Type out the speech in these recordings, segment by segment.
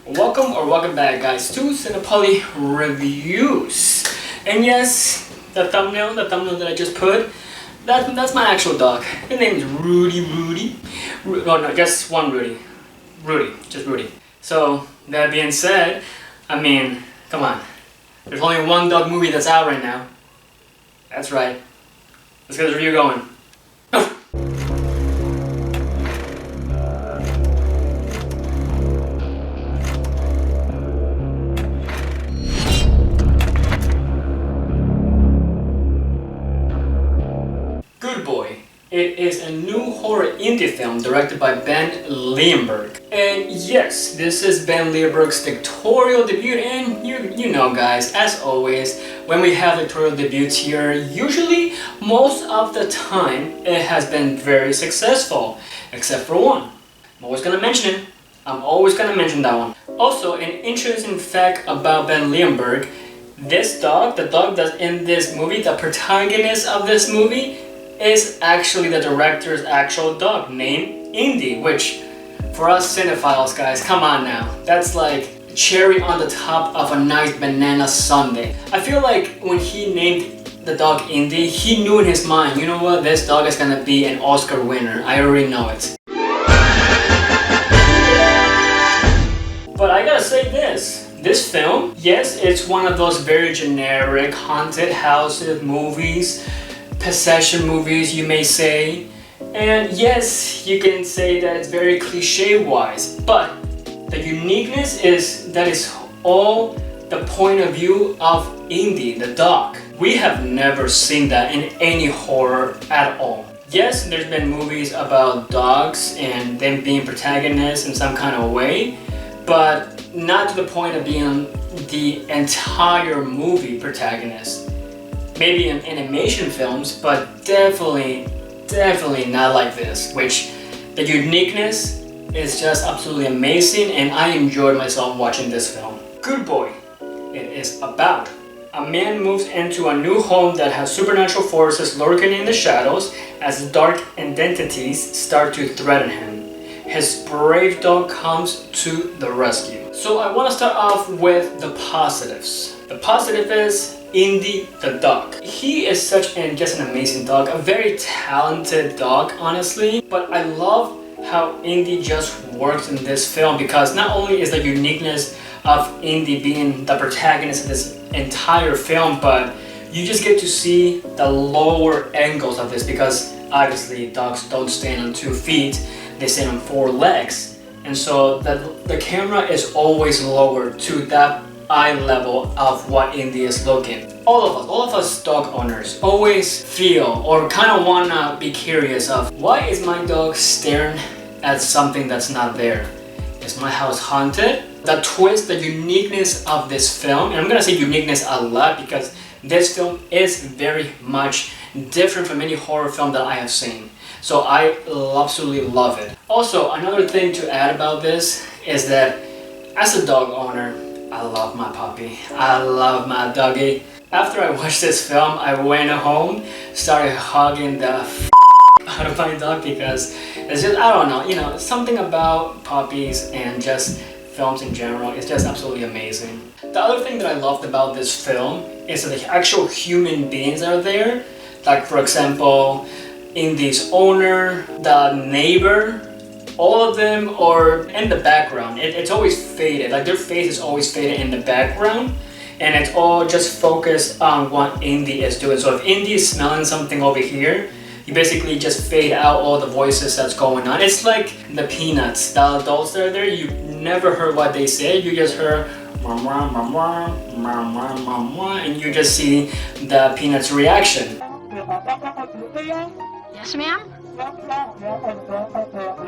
Welcome back guys to Cinepoly Reviews. And yes, the thumbnail that I just put, that's my actual dog. His name is Rudy. No, just one Rudy. Just Rudy. So that being said, I mean, come on. There's only one dog movie that's out right now. That's right. Let's get the review going. Good Boy. It is a new horror indie film directed by Ben Leonberg. And yes, this is Ben Leonberg's directorial debut, and you know guys, as always, when we have directorial debuts here, usually most of the time it has been very successful, except for one. I'm always gonna mention it. I'm always gonna mention that one. Also, an interesting fact about Ben Leonberg, this dog, the dog that's in this movie, the protagonist of this movie, is actually the director's actual dog named Indy, which for us cinephiles guys, come on now, that's like cherry on the top of a nice banana sundae. I feel like when he named the dog Indy, he knew in his mind, you know what, this dog is gonna be an Oscar winner. I already know it. But I gotta say this film, yes, it's one of those very generic haunted houses movies, possession movies you may say, and yes, you can say that it's very cliche wise, but the uniqueness is that it's all the point of view of Indy, the dog. We have never seen that in any horror at all. Yes, there's been movies about dogs and them being protagonists in some kind of way, but not to the point of being the entire movie protagonist. Maybe in animation films, but definitely not like this, which the uniqueness is just absolutely amazing, and I enjoyed myself watching this film. Good Boy. It is about a man moves into a new home that has supernatural forces lurking in the shadows as dark entities start to threaten him. His brave dog comes to the rescue. So I want to start off with the positives. The positive is Indy the dog. He is just an amazing dog, a very talented dog honestly, but I love how Indy just works in this film because not only is the uniqueness of Indy being the protagonist of this entire film, but you just get to see the lower angles of this because obviously dogs don't stand on 2 feet, they stand on 4 legs, and so the camera is always lower to that eye level of what Indy is looking. All of us dog owners always feel or kind of wanna be curious of, why is my dog staring at something that's not there? Is my house haunted? The twist, the uniqueness of this film, and I'm gonna say uniqueness a lot because this film is very much different from any horror film that I have seen. So I absolutely love it. Also, another thing to add about this is that as a dog owner, I love my puppy. I love my doggy. After I watched this film, I went home, started hugging the out of my dog because it's just, I don't know, you know, something about puppies and just films in general is just absolutely amazing. The other thing that I loved about this film is that the actual human beings are there. Like for example, Indy's owner, the neighbor, all of them are in the background. It's always faded, like their face is always faded in the background, and it's all just focused on what Indy is doing. So if Indy is smelling something over here, you basically just fade out all the voices that's going on. It's like the Peanuts, the adults that are there, you never heard what they say, you just heard and you just see the Peanuts reaction. Yes, ma'am?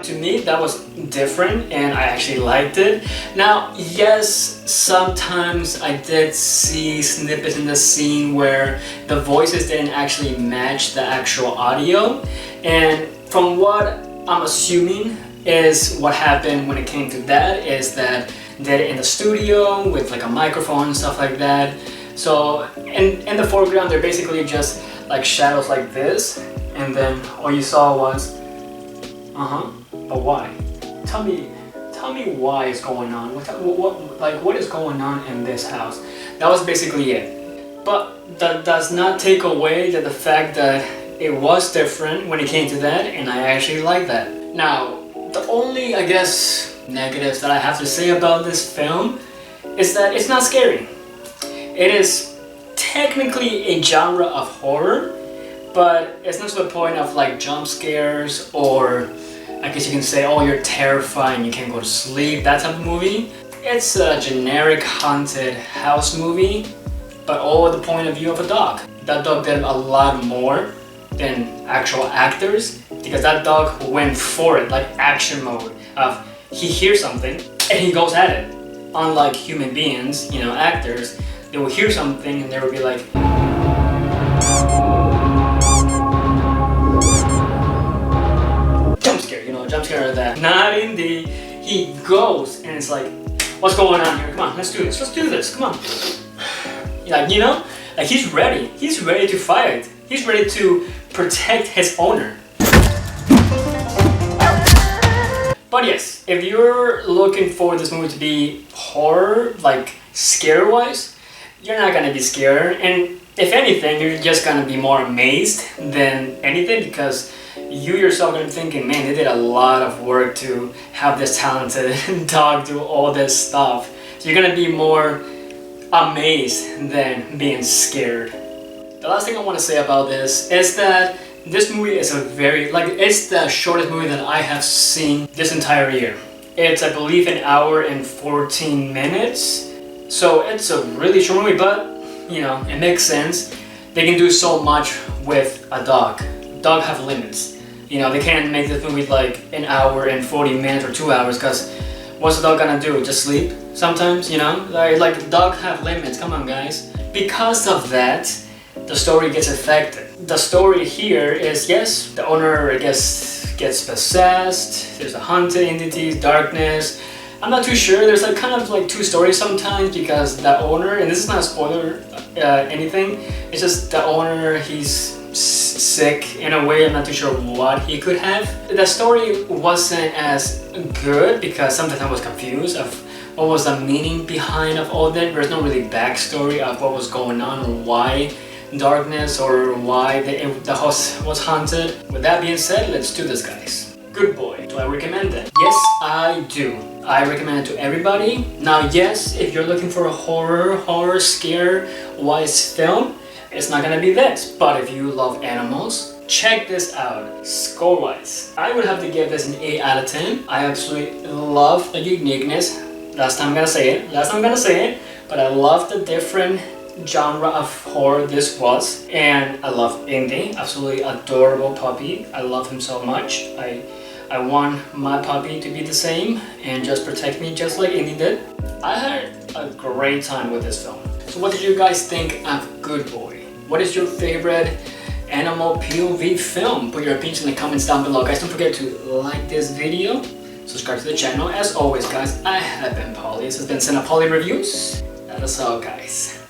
To me, that was different and I actually liked it. Now, yes, sometimes I did see snippets in the scene where the voices didn't actually match the actual audio. And from what I'm assuming is what happened when it came to that is that they did it in the studio with like a microphone and stuff like that. So in the foreground, they're basically just like shadows like this. And then all you saw was, but why? Tell me tell me why it's going on. What is going on in this house? That was basically it. But that does not take away the fact that it was different when it came to that, and I actually like that. Now, the only, I guess, negatives that I have to say about this film is that it's not scary. It is technically a genre of horror, but it's not to the point of like jump scares, or I guess you can say, oh, you're terrified and you can't go to sleep, that type of movie. It's a generic haunted house movie, but all the point of view of a dog. That dog did a lot more than actual actors, because that dog went for it, like action mode of he hears something and he goes at it. Unlike human beings, you know, actors, they will hear something and they will be like, jump scare, you know, jump scare or that. Not Indy. He goes and it's like, what's going on here? Come on, let's do this, come on. Like, you know, like he's ready to fight. He's ready to protect his owner. But yes, if you're looking for this movie to be horror, like scare-wise, you're not gonna be scared. And if anything, you're just gonna be more amazed than anything, because you yourself are gonna be thinking, man, they did a lot of work to have this talented dog do all this stuff. So you're gonna be more amazed than being scared. The last thing I want to say about this is that this movie is it's the shortest movie that I have seen this entire year. It's, I believe, an hour and 14 minutes. So it's a really short movie, but, you know, it makes sense. They can do so much with a dog. Dogs have limits. You know, they can't make this movie like an hour and 40 minutes or 2 hours, because what's the dog gonna do? Just sleep sometimes, you know? Like dogs have limits, come on guys. Because of that, the story gets affected. The story here is, yes, the owner, I guess, gets possessed, there's a haunted entities, darkness. I'm not too sure, there's like kind of like two stories sometimes, because the owner, and this is not a spoiler anything, it's just the owner, he's sick in a way. I'm not too sure what he could have. The story wasn't as good because sometimes I was confused of what was the meaning behind of all that. There's no really backstory of what was going on or why darkness or why the house was haunted. With that being said, let's do this, guys. Good Boy. Do I recommend it? Yes, I do. I recommend it to everybody. Now, yes, if you're looking for a horror scare-wise film, it's not gonna be this. But if you love animals, check this out. Score-wise, I would have to give this an 8 out of 10. I absolutely love the uniqueness. Last time I'm gonna say it, but I love the different genre of horror this was. And I love Indy, absolutely adorable puppy. I love him so much. I want my puppy to be the same and just protect me just like Indy did. I had a great time with this film. So what did you guys think of Good Boy? What is your favorite animal POV film? Put your opinions in the comments down below. Guys, don't forget to like this video, subscribe to the channel. As always, guys, I have been Polly. This has been Polly Reviews. That is all, guys.